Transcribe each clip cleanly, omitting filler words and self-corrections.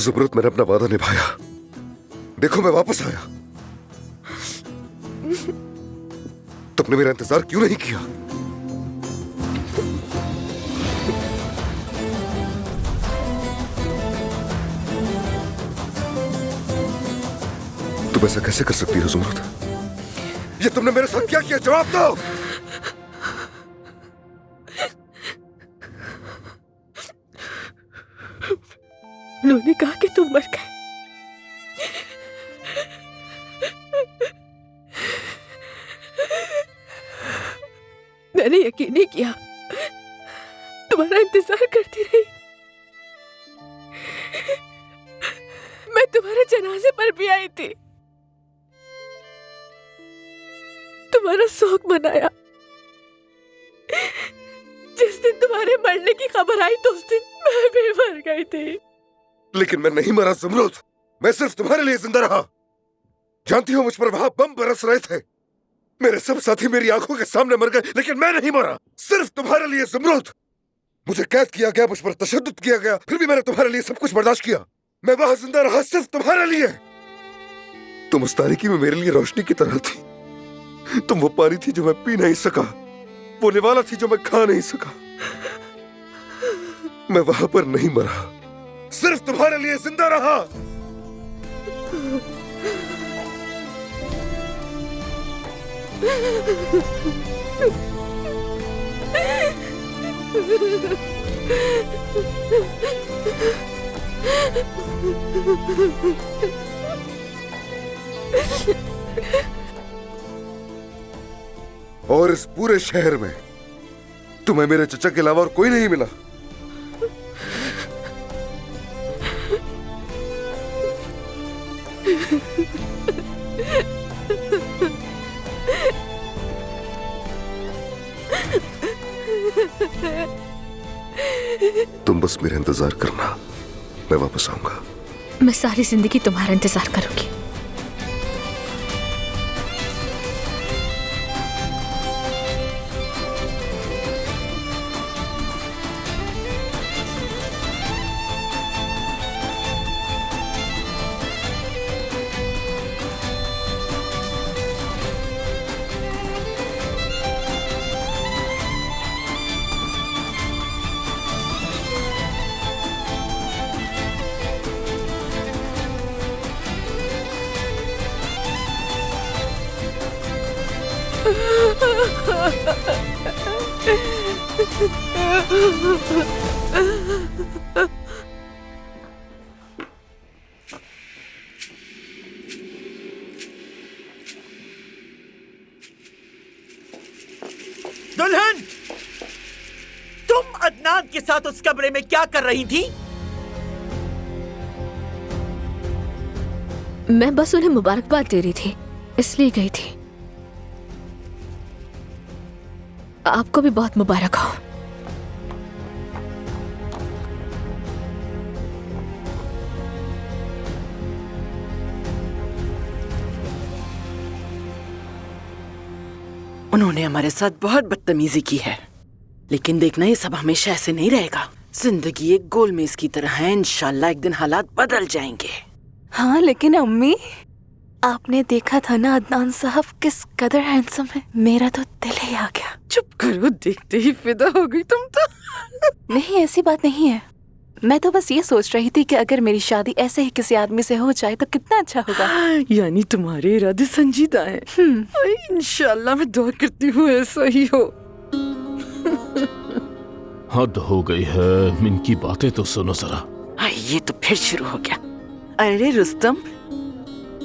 ज़ुमरुद, मैंने अपना वादा निभाया। देखो मैं वापस आया। तुमने मेरा इंतजार क्यों नहीं किया? तुम ऐसा कैसे कर सकती हो ज़ुमरुद? ये तुमने मेरे साथ क्या किया? जवाब दो। उन्होंने कहा कि तुम मर गए। मैंने यकीन नहीं किया, तुम्हारा इंतजार करती रही। मैं तुम्हारे जनाजे पर भी आई थी, तुम्हारा शोक मनाया। जिस दिन तुम्हारे मरने की खबर आई तो उस दिन मैं भी मर गई थी। लेकिन मैं नहीं मरा ज़ुमरुद, मैं सिर्फ तुम्हारे लिए जिंदा रहा। जानती हो, मुझ पर वहां बम बरस रहे थे, मेरे सब साथी मेरी आंखों के सामने मर गए, लेकिन मैं नहीं मरा, सिर्फ तुम्हारे लिए ज़ुमरुद। मुझे कैद किया गया, मुझ पर तशद्दुद किया गया, फिर भी मैंने तुम्हारे लिए सब कुछ बर्दाश्त किया। मैं वहां जिंदा रहा सिर्फ तुम्हारे लिए। तुम उस तारीकी में मेरे लिए रोशनी की तरह थी। तुम वो पानी थी जो मैं पी नहीं सका, वो निवाला थी जो मैं खा नहीं सका। मैं वहां पर नहीं मरा, सिर्फ तुम्हारे लिए जिंदा रहा। और इस पूरे शहर में तुम्हें मेरे चचा के अलावा और कोई नहीं मिला। तुम बस मेरा इंतजार करना, मैं वापस आऊंगा। मैं सारी जिंदगी तुम्हारा इंतजार करूंगी। दुल्हन, तुम अदनान के साथ उस कमरे में क्या कर रही थी? मैं बस उन्हें मुबारकबाद दे रही थी, इसलिए गई थी। आपको भी बहुत मुबारक हो। उन्होंने हमारे साथ बहुत बदतमीजी की है, लेकिन देखना ये सब हमेशा ऐसे नहीं रहेगा। जिंदगी एक गोलमेज की तरह है, इंशाल्लाह एक दिन हालात बदल जाएंगे। हाँ, लेकिन अम्मी, आपने देखा था ना अदनान साहब किस कदर हैंडसम है। मेरा तो दिल ही आ गया। चुप करो, देखते ही फिदा हो गई तुम तो। नहीं, ऐसी बात नहीं है। मैं तो बस ये सोच रही थी कि अगर मेरी शादी ऐसे ही किसी आदमी से हो जाए तो कितना अच्छा होगा। यानी तुम्हारे इरादे संजीदा हैं। इंशाल्लाह मैं दुआ करती हूँ ऐसा ही हो। हद हो गई है, इनकी बातें तो सुनो जरा। ये तो फिर शुरू हो गया। अरे रुस्तम,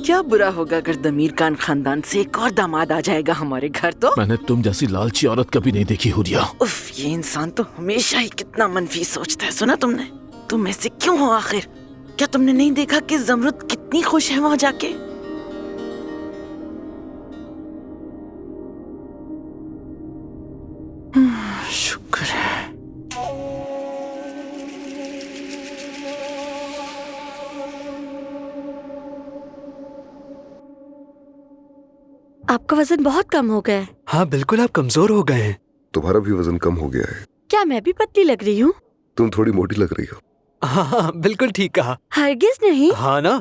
क्या बुरा होगा अगर दमीर खान खानदान से एक और दामाद आ जाएगा हमारे घर तो? मैंने तुम जैसी लालची औरत कभी नहीं देखी हुरिया। उफ, ये इंसान तो हमेशा ही कितना मनफी सोचता है। सुना तुमने? तुम ऐसे क्यों हो आखिर? क्या तुमने नहीं देखा कि ज़मरुद कितनी खुश है वहाँ जाके? शुक्र है। आपका वजन बहुत कम हो गया है। हाँ बिल्कुल, आप कमजोर हो गए हैं। तुम्हारा भी वजन कम हो गया है। क्या मैं भी पतली लग रही हूँ? तुम थोड़ी मोटी लग रही हो। हाँ बिल्कुल ठीक कहा। हरगिज नहीं। हाँ ना।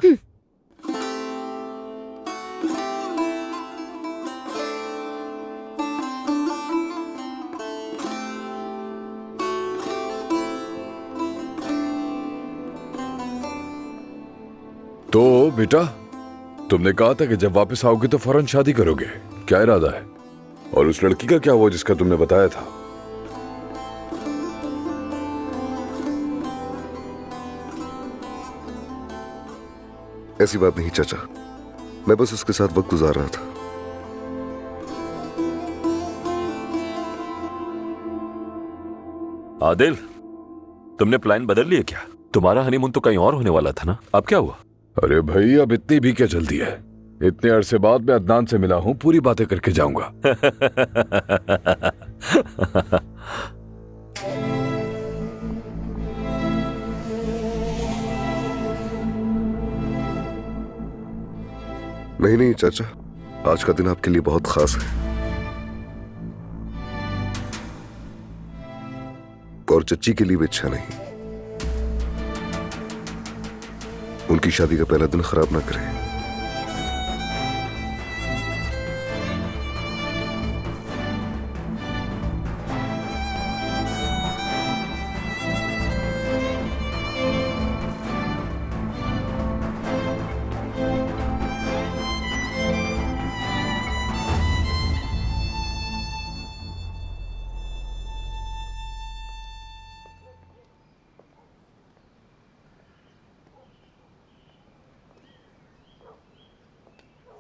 तो बेटा, तुमने कहा था कि जब वापस आओगे तो फौरन शादी करोगे, क्या इरादा है? और उस लड़की का क्या हुआ जिसका तुमने बताया था? ऐसी बात नहीं चाचा, मैं बस उसके साथ वक्त गुजार रहा था। आदिल, तुमने प्लान बदल लिया क्या? तुम्हारा हनीमून तो कहीं और होने वाला था ना, अब क्या हुआ? अरे भाई, अब इतनी भी क्या जल्दी है? इतने अरसे बाद मैं अदनान से मिला हूँ, पूरी बातें करके जाऊंगा। नहीं नहीं चाचा, आज का दिन आपके लिए बहुत खास है। और चच्ची के लिए भी अच्छा नहीं। उनकी शादी का पहला दिन खराब ना करें।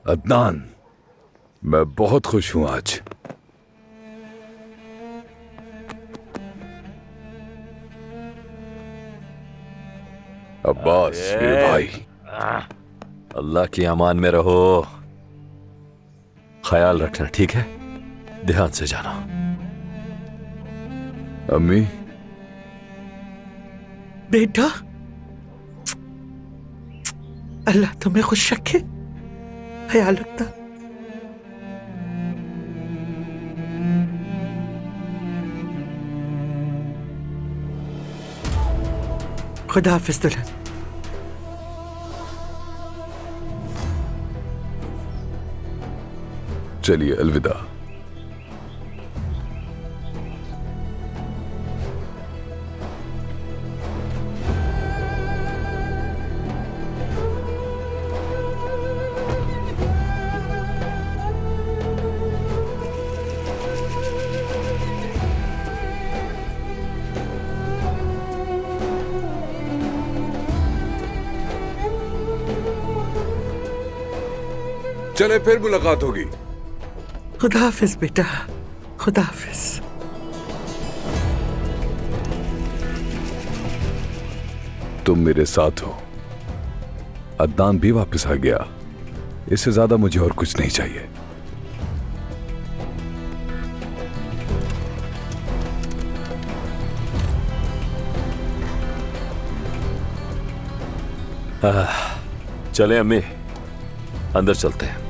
अदनान, मैं बहुत खुश हूं आज। अब्बास मेरे भाई, अल्लाह की अमान में रहो, ख्याल रखना, ठीक है? ध्यान से जाना। अम्मी, बेटा, अल्लाह तुम्हें खुश रखे, ख्याल रखना। खुदा हाफिज दुल्हन। चलिए अलविदा। चले, फिर मुलाकात होगी। खुदा हाफिज बेटा, खुदा हाफिज। तुम मेरे साथ हो। अदनान भी वापस आ गया, इससे ज्यादा मुझे और कुछ नहीं चाहिए। चले अम्मी, अंदर चलते हैं।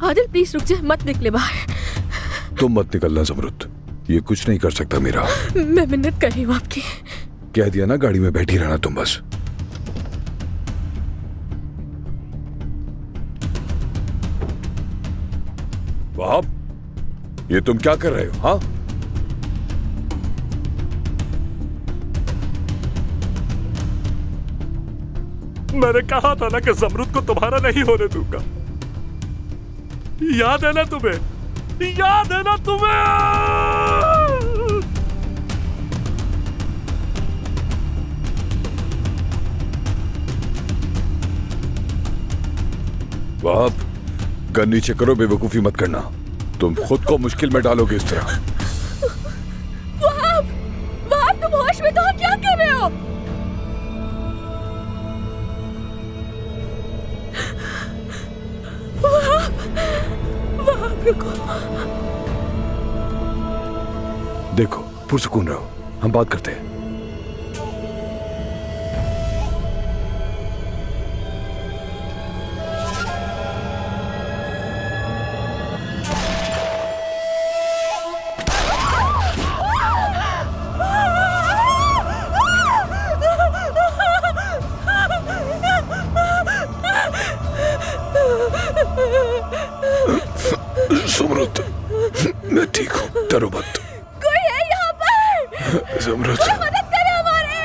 आदिल प्लीज रुक जा, मत निकले बाहर। तुम मत निकलना ज़मरुद, ये कुछ नहीं कर सकता मेरा। मैं मिन्नत कर रही हूँ आपकी। कह दिया ना, गाड़ी में बैठी रहना तुम बस। वहाब, ये तुम क्या कर रहे हो? हाँ, मैंने कहा था ना कि ज़मरुद को तुम्हारा नहीं होने दूंगा। याद है ना तुम्हें? याद है ना तुम्हें? वहाब, गन नीचे करो, बेवकूफी मत करना। तुम खुद को मुश्किल में डालोगे इस तरह। वहाब तुम होश में तो हो, क्या कर रहे हो? वहाब रुको। देखो, पुरसुकून रहो, हम बात करते हैं। ज़मरुद, मैं ठीक हूँ, डरो मत। कोई है यहाँ पर? ज़मरुद, मदद करे हमारी।